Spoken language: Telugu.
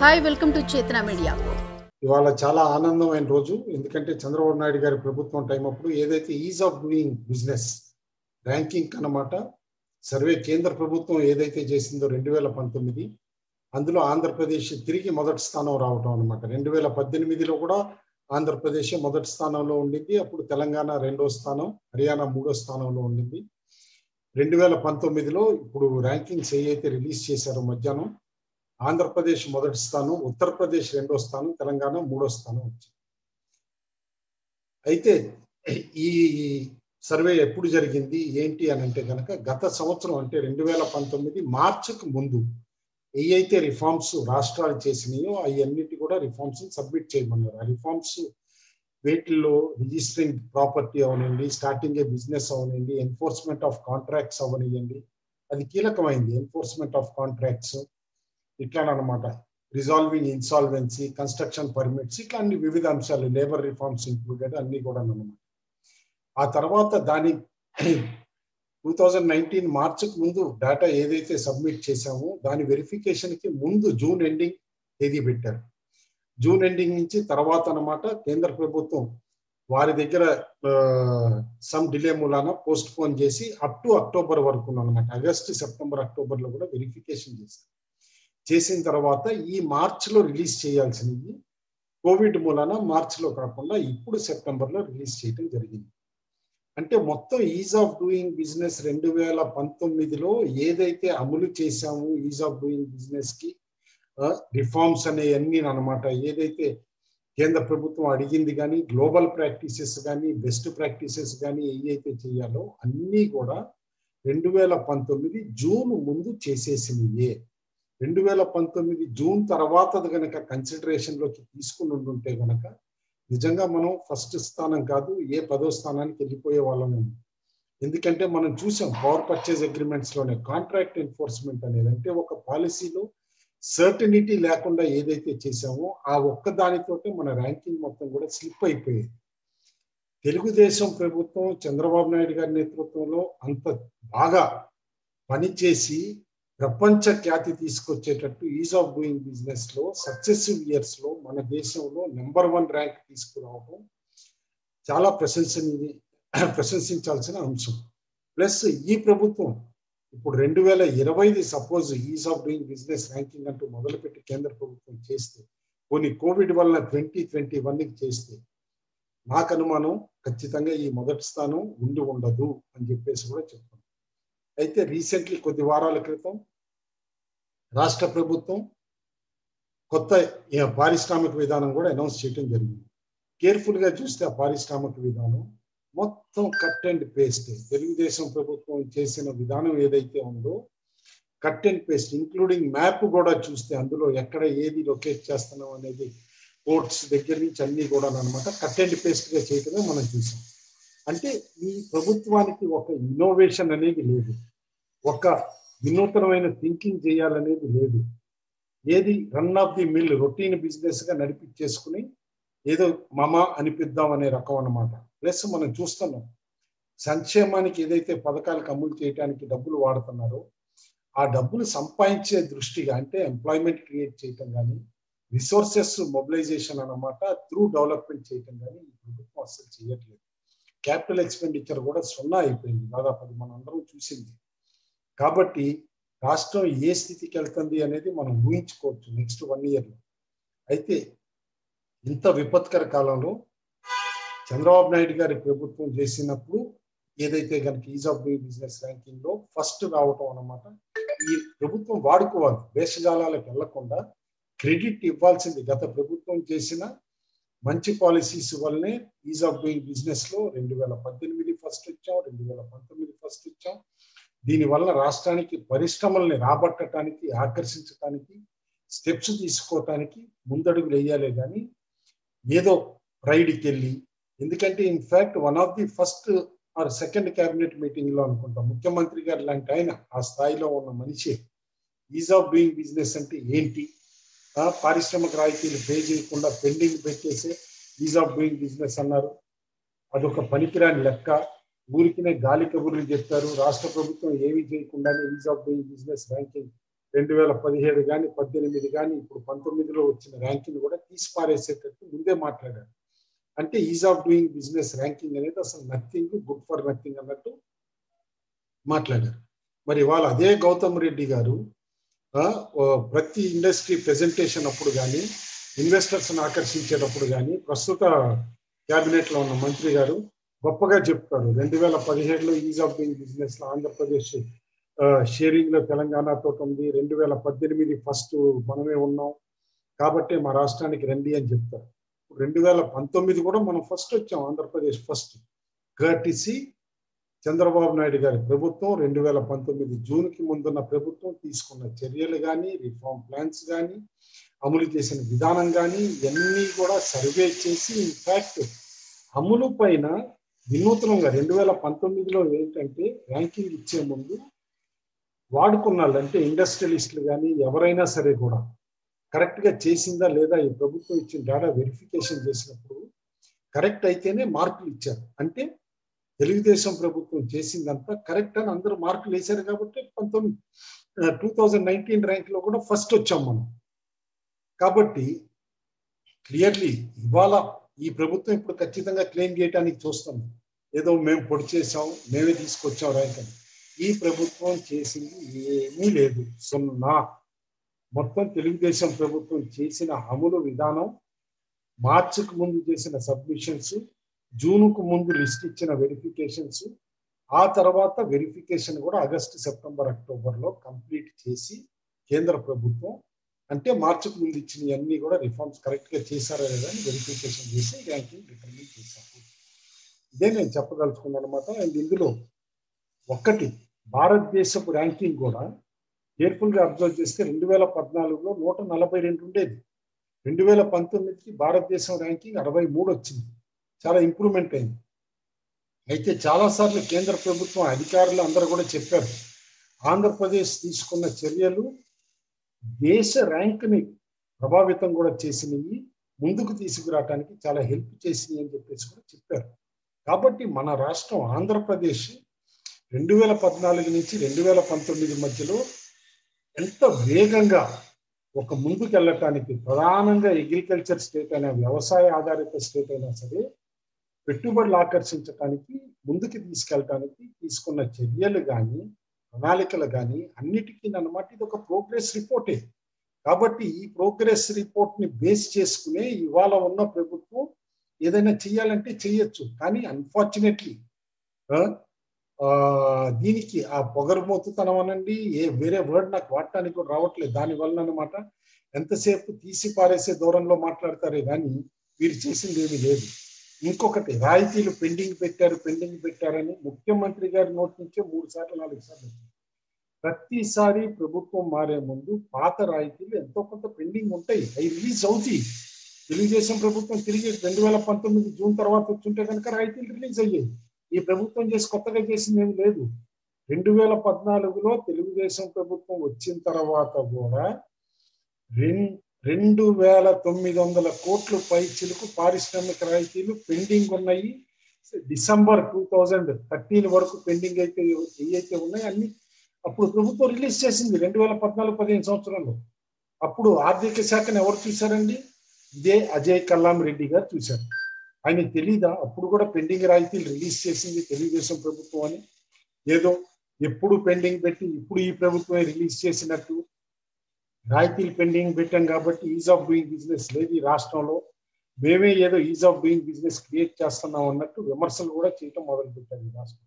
హాయ్ వెల్కమ్ టు చేతన మీడియా. ఇవాళ చాలా ఆనందమైన రోజు. ఎందుకంటే చంద్రబాబు నాయుడు గారి ప్రభుత్వం టైం అప్పుడు ఏదైతే is of doing business ranking అన్నమాట సర్వే కేంద్ర ప్రభుత్వం ఏదైతే చేసిందో 2019 అందులో ఆంధ్రప్రదేశ్ తిరిగి మొదటి స్థానం రావటం అనమాట. 2018లో కూడా ఆంధ్రప్రదేశ్ మొదటి స్థానంలో ఉండింది. అప్పుడు తెలంగాణ రెండో స్థానం, హర్యానా మూడో స్థానంలో ఉండింది. 2019లో ఇప్పుడు ర్యాంకింగ్స్ ఏవైతే రిలీజ్ చేశారో మధ్యాహ్నం ఆంధ్రప్రదేశ్ మొదటి స్థానం, ఉత్తరప్రదేశ్ రెండో స్థానం, తెలంగాణ మూడో స్థానం వచ్చింది. అయితే ఈ సర్వే ఎప్పుడు జరిగింది ఏంటి అని అంటే కనుక గత సంవత్సరం అంటే 2019 మార్చికి ముందు ఏవైతే రిఫార్మ్స్ రాష్ట్రాలు చేసినాయో అవన్నిటి కూడా రిఫార్మ్స్ సబ్మిట్ చేయమన్నారు. ఆ రిఫార్మ్స్ వీటిల్లో రిజిస్టరింగ్ ప్రాపర్టీ అవనండి, స్టార్టింగ్ ఏ బిజినెస్ అవనండి, ఎన్ఫోర్స్మెంట్ ఆఫ్ కాంట్రాక్ట్స్ అవనియండి, అది కీలకమైంది. ఎన్ఫోర్స్మెంట్ ఆఫ్ కాంట్రాక్ట్స్ ఇట్లానమాట, రిజాల్వింగ్ ఇన్సాల్వెన్సీ, కన్స్ట్రక్షన్ పర్మిట్స్, ఇట్లా అన్ని వివిధ అంశాలు, లేబర్ రిఫార్మ్స్ ఇంక్లూడెడ్ అన్ని కూడా అనమాట. ఆ తర్వాత దాని 2019 మార్చికి ముందు డేటా ఏదైతే సబ్మిట్ చేశామో దాని వెరిఫికేషన్కి ముందు జూన్ ఎండింగ్ తేదీ పెట్టారు. జూన్ ఎండింగ్ నుంచి తర్వాత అనమాట కేంద్ర ప్రభుత్వం వారి దగ్గర సమ్ డిలే మూలాన పోస్ట్ పోన్ చేసి అప్ టు అక్టోబర్ వరకు అనమాట, ఆగస్టు సెప్టెంబర్ అక్టోబర్లో కూడా వెరిఫికేషన్ చేశారు. చేసిన తర్వాత ఈ మార్చిలో రిలీజ్ చేయాల్సినవి కోవిడ్ మూలాన మార్చిలో కాకుండా ఇప్పుడు సెప్టెంబర్లో రిలీజ్ చేయడం జరిగింది. అంటే మొత్తం ఈజ్ ఆఫ్ డూయింగ్ బిజినెస్ 2019లో ఏదైతే అమలు చేశామో ఈజ్ ఆఫ్ డూయింగ్ బిజినెస్ కి రిఫార్మ్స్ అనేవన్నీ అనమాట, ఏదైతే కేంద్ర ప్రభుత్వం అడిగింది కానీ గ్లోబల్ ప్రాక్టీసెస్ కానీ బెస్ట్ ప్రాక్టీసెస్ కానీ ఏవైతే చేయాలో అన్నీ కూడా 2019 జూన్ ముందు చేసేసినవే. 2019 జూన్ తర్వాత గనక కన్సిడరేషన్లోకి తీసుకుని ఉంటే గనక నిజంగా మనం ఫస్ట్ స్థానం కాదు, ఏ 10వ స్థానానికి వెళ్ళిపోయే వాళ్ళము. ఎందుకంటే మనం చూసాం పవర్ పర్చేజ్ అగ్రిమెంట్స్లోనే కాంట్రాక్ట్ ఎన్ఫోర్స్మెంట్ అనేది, అంటే ఒక పాలసీలో సర్టనిటీ లేకుండా ఏదైతే చేసామో ఆ ఒక్క దానితోటే మన ర్యాంకింగ్ మొత్తం కూడా స్లిప్ అయిపోయేది. తెలుగుదేశం ప్రభుత్వం చంద్రబాబు నాయుడు గారి నేతృత్వంలో అంత బాగా పనిచేసి ప్రపంచ ఖ్యాతి తీసుకొచ్చేటట్టు ఈజ్ ఆఫ్ డూయింగ్ బిజినెస్ లో సక్సెసివ్ ఇయర్స్ లో మన దేశంలో నెంబర్ 1 ర్యాంక్ తీసుకురావడం చాలా ప్రశంసించాల్సిన అంశం. ప్లస్ ఈ ప్రభుత్వం ఇప్పుడు 2020 suppose is of doing business ranking అంటూ మొదలుపెట్టి కేంద్ర ప్రభుత్వం చేస్తే, కొన్ని కోవిడ్ వలన 2021కి చేస్తే నాకు అనుమానం ఖచ్చితంగా ఈ మొదటి స్థానం ఉండదు అని చెప్పేసి కూడా చెప్తాను. అయితే రీసెంట్లీ కొద్ది వారాల క్రితం రాష్ట్ర ప్రభుత్వం కొత్త పారిశ్రామిక విధానం కూడా అనౌన్స్ చేయడం జరిగింది. కేర్ఫుల్గా చూస్తే ఆ పారిశ్రామిక విధానం మొత్తం కట్ అండ్ పేస్ట్, తెలుగుదేశం ప్రభుత్వం చేసిన విధానం ఏదైతే ఉందో cut and paste, including map కూడా చూస్తే అందులో ఎక్కడ ఏది లొకేట్ చేస్తున్నాం అనేది పోర్ట్స్ దగ్గర నుంచి అన్ని కూడా అనమాట కట్ అండ్ పేస్ట్గా చేయటమే మనం చూసాం. అంటే ఈ ప్రభుత్వానికి ఒక ఇన్నోవేషన్ అనేది లేదు, ఒక వినూతనమైన థింకింగ్ చేయాలనేది లేదు. ఏది run of the mill routine బిజినెస్గా నడిపించేసుకుని ఏదో మమ అనిపిద్దాం అనే రకం అన్నమాట. ప్లస్ మనం చూస్తున్నాం సంక్షేమానికి ఏదైతే పథకాలకు అమలు చేయడానికి డబ్బులు వాడుతున్నారో ఆ డబ్బులు సంపాదించే దృష్టిగా, అంటే ఎంప్లాయ్మెంట్ క్రియేట్ చేయటం కానీ రిసోర్సెస్ మొబిలైజేషన్ అన్నమాట త్రూ డెవలప్మెంట్ చేయటం కానీ ఈ ప్రభుత్వం అసలు చేయట్లేదు. క్యాపిటల్ ఎక్స్పెండిచర్ కూడా 0 అయిపోయింది దాదాపు, అది మనం అందరం చూసింది. కాబట్టి రాష్ట్రం ఏ స్థితికి వెళ్తుంది అనేది మనం ఊహించుకోవచ్చు నెక్స్ట్ 1 ఇయర్లో. అయితే ఇంత విపత్కర కాలంలో చంద్రబాబు నాయుడు గారి ప్రభుత్వం చేసినప్పుడు ఏదైతే కనుక is of doing business ranking లో ఫస్ట్ రావటం అన్నమాట, ఈ ప్రభుత్వం వాడుకోవాలి. వేషజాలాలకు వెళ్లకుండా క్రెడిట్ ఇవ్వాల్సింది. గత ప్రభుత్వం చేసిన మంచి పాలసీస్ వల్లనే ఈజ్ ఆఫ్ డూయింగ్ బిజినెస్ లో 2018 ఫస్ట్ వచ్చాం, 2019 ఫస్ట్ వచ్చాం. దీనివల్ల రాష్ట్రానికి పరిశ్రమల్ని రాబట్టడానికి, ఆకర్షించడానికి, స్టెప్స్ తీసుకోవటానికి ముందడుగులు వేయాలి కానీ ఏదో ప్రైడ్కి వెళ్ళి. ఎందుకంటే in fact one of the first or second cabinet meeting లో అనుకుంటాం ముఖ్యమంత్రి గారు లాంటి ఆయన ఆ స్థాయిలో ఉన్న మనిషి ఈజ్ ఆఫ్ డూయింగ్ బిజినెస్ అంటే ఏంటి, పారిశ్రామిక రాయితీలు పే చేయకుండా పెండింగ్ పెట్టేసే ఈజ్ ఆఫ్ డూయింగ్ బిజినెస్ అన్నారు. అదొక పనికిరాని లెక్క. ఊరికినే గాలి కబుర్లు చెప్పారు. రాష్ట్ర ప్రభుత్వం ఏమీ చేయకుండానే is of doing business ranking 2017 కానీ 18 కానీ ఇప్పుడు 19లో వచ్చిన ర్యాంకింగ్ కూడా తీసి పారేసేటట్టు ముందే మాట్లాడారు. అంటే is of doing business ranking అనేది అసలు నథింగ్, గుడ్ ఫర్ నథింగ్ అన్నట్టు మాట్లాడారు. మరి ఇవాళ అదే గౌతమ్ రెడ్డి గారు ప్రతి ఇండస్ట్రీ ప్రెజెంటేషన్ అప్పుడు కానీ, ఇన్వెస్టర్స్ని ఆకర్షించేటప్పుడు కానీ ప్రస్తుత క్యాబినెట్లో ఉన్న మంత్రి గారు గొప్పగా చెప్తారు. 2017లో ఈజ్ ఆఫ్ డూయింగ్ బిజినెస్ లో ఆంధ్రప్రదేశ్ షేరింగ్ లో తెలంగాణతో ఉంది. 2018 ఫస్ట్ మనమే ఉన్నాం కాబట్టి మా రాష్ట్రానికి రండి అని చెప్తారు. 2019 కూడా మనం ఫస్ట్ వచ్చాం, ఆంధ్రప్రదేశ్ ఫస్ట్. కర్టిసి చంద్రబాబు నాయుడు గారి ప్రభుత్వం 2019 జూన్కి ముందున్న ప్రభుత్వం తీసుకున్న చర్యలు కానీ, రిఫార్మ్ ప్లాన్స్ కానీ, అమలు చేసిన విధానం కానీ ఇవన్నీ కూడా సర్వే చేసి ఇన్ఫాక్ట్ అమలు పైన వినూత్నంగా 2019లో ఏంటంటే ర్యాంకింగ్ ఇచ్చే ముందు వాడుకున్న వాళ్ళు అంటే ఇండస్ట్రియలిస్టులు కానీ ఎవరైనా సరే కూడా కరెక్ట్గా చేసిందా లేదా ఈ ప్రభుత్వం ఇచ్చిన డేటా వెరిఫికేషన్ చేసినప్పుడు కరెక్ట్ అయితేనే మార్కులు ఇచ్చారు. అంటే తెలుగుదేశం ప్రభుత్వం చేసిందంతా కరెక్ట్ అని అందరూ మార్కులు వేశారు కాబట్టి 2019 ర్యాంక్లో కూడా ఫస్ట్ వచ్చాం మనం. కాబట్టి క్లియర్లీ ఇవాళ ఈ ప్రభుత్వం ఇప్పుడు ఖచ్చితంగా క్లెయిమ్ చేయడానికి చూస్తుంది, ఏదో మేము పొడి చేసాం, మేమే తీసుకొచ్చాం ర్యాంక్ అని. ఈ ప్రభుత్వం చేసింది ఏమీ లేదు, సున్నా. మొత్తం తెలుగుదేశం ప్రభుత్వం చేసిన అమలు విధానం, మార్చికి ముందు చేసిన సబ్మిషన్స్, జూన్కు ముందు లిస్ట్ ఇచ్చిన వెరిఫికేషన్స్, ఆ తర్వాత వెరిఫికేషన్ కూడా ఆగస్టు, సెప్టెంబర్, అక్టోబర్లో కంప్లీట్ చేసి కేంద్ర ప్రభుత్వం అంటే మార్చికి ముందు ఇచ్చిన అన్ని కూడా రిఫార్మ్స్ కరెక్ట్గా చేశారా లేదా అని వెరిఫికేషన్ చేసి ర్యాంకింగ్ డిటర్మిన్ చేశారు. ఇదే నేను చెప్పదలుచుకున్నాను అనమాట. అండ్ ఇందులో ఒక్కటి భారతదేశపు ర్యాంకింగ్ కూడా కేర్ఫుల్గా అబ్జర్వ్ చేస్తే 2014లో 142 ఉండేది. 2019కి భారతదేశం ర్యాంకింగ్ 63 వచ్చింది. చాలా ఇంప్రూవ్మెంట్ అయింది. అయితే చాలాసార్లు కేంద్ర ప్రభుత్వం అధికారులు అందరూ కూడా చెప్పారు, ఆంధ్రప్రదేశ్ తీసుకున్న చర్యలు దేశ ర్యాంక్ని ప్రభావితం కూడా చేసినవి, ముందుకు తీసుకురావడానికి చాలా హెల్ప్ చేసినాయి అని చెప్పేసి కూడా చెప్పారు. కాబట్టి మన రాష్ట్రం ఆంధ్రప్రదేశ్ 2014 నుంచి 2019 మధ్యలో ఎంత వేగంగా ఒక ముందుకు వెళ్ళటానికి, ప్రధానంగా అగ్రికల్చర్ స్టేట్ అయినా, వ్యవసాయ ఆధారిత స్టేట్ అయినా సరే, పెట్టుబడులు ఆకర్షించడానికి, ముందుకు తీసుకెళ్ళటానికి తీసుకున్న చర్యలు కానీ, ప్రణాళికలు కానీ అన్నిటికీ అన్నమాట ఇది ఒక ప్రోగ్రెస్ రిపోర్టే. కాబట్టి ఈ ప్రోగ్రెస్ రిపోర్ట్ని బేస్ చేసుకునే ఇవాళ ఉన్న ప్రభుత్వం ఏదైనా చెయ్యాలంటే చెయ్యొచ్చు. కానీ అన్ఫార్చునేట్లీ దీనికి ఆ పొగరుమోతుతనం అనండి, వేరే వర్డ్ నాకు వాడటానికి కూడా రావట్లేదు, దానివల్ల అనమాట ఎంతసేపు తీసి పారేసే దూరంలో మాట్లాడతారే కానీ వీరు చేసింది ఏమీ లేదు. ఇంకొకటి, రాయితీలు పెండింగ్ పెట్టారని ముఖ్యమంత్రి గారి నోటి నుంచే 3 సార్లు 4 సార్లు వచ్చింది. ప్రతిసారి ప్రభుత్వం మారే ముందు పాత రాయితీలు ఎంతో కొంత పెండింగ్ ఉంటాయి, అవి రిలీజ్ అవుతాయి. తెలుగుదేశం ప్రభుత్వం తిరిగి 2019 జూన్ తర్వాత వచ్చుంటే కనుక రాయితీలు రిలీజ్ అయ్యాయి. ఈ ప్రభుత్వం చేసి కొత్తగా చేసింది ఏమి లేదు. 2014లో తెలుగుదేశం ప్రభుత్వం వచ్చిన తర్వాత కూడా 2,900 కోట్ల పైచిలకు పారిశ్రామిక రాయితీలు పెండింగ్ ఉన్నాయి. డిసెంబర్ 2013 వరకు పెండింగ్ అయితే ఏవైతే ఉన్నాయో అన్ని అప్పుడు ప్రభుత్వం రిలీజ్ చేసింది 2014-15 సంవత్సరంలో. అప్పుడు ఆర్థిక శాఖను ఎవరు చూశారండి? ఇదే అజయ్ కల్లాం రెడ్డి గారు చూశారు. ఆయన తెలీదా అప్పుడు కూడా పెండింగ్ రాయితీలు రిలీజ్ చేసింది తెలుగుదేశం ప్రభుత్వం అని? ఏదో ఎప్పుడు పెండింగ్ పెట్టి ఇప్పుడు ఈ ప్రభుత్వమే రిలీజ్ చేసినట్టు, రాయితీలు పెండింగ్ పెట్టాం కాబట్టి ఈజ్ ఆఫ్ డూయింగ్ బిజినెస్ లేదు ఈ రాష్ట్రంలో, మేమే ఏదో is of doing business create చేస్తున్నాం అన్నట్టు విమర్శలు కూడా చేయటం మొదలు పెట్టారు ఈ రాష్ట్రం.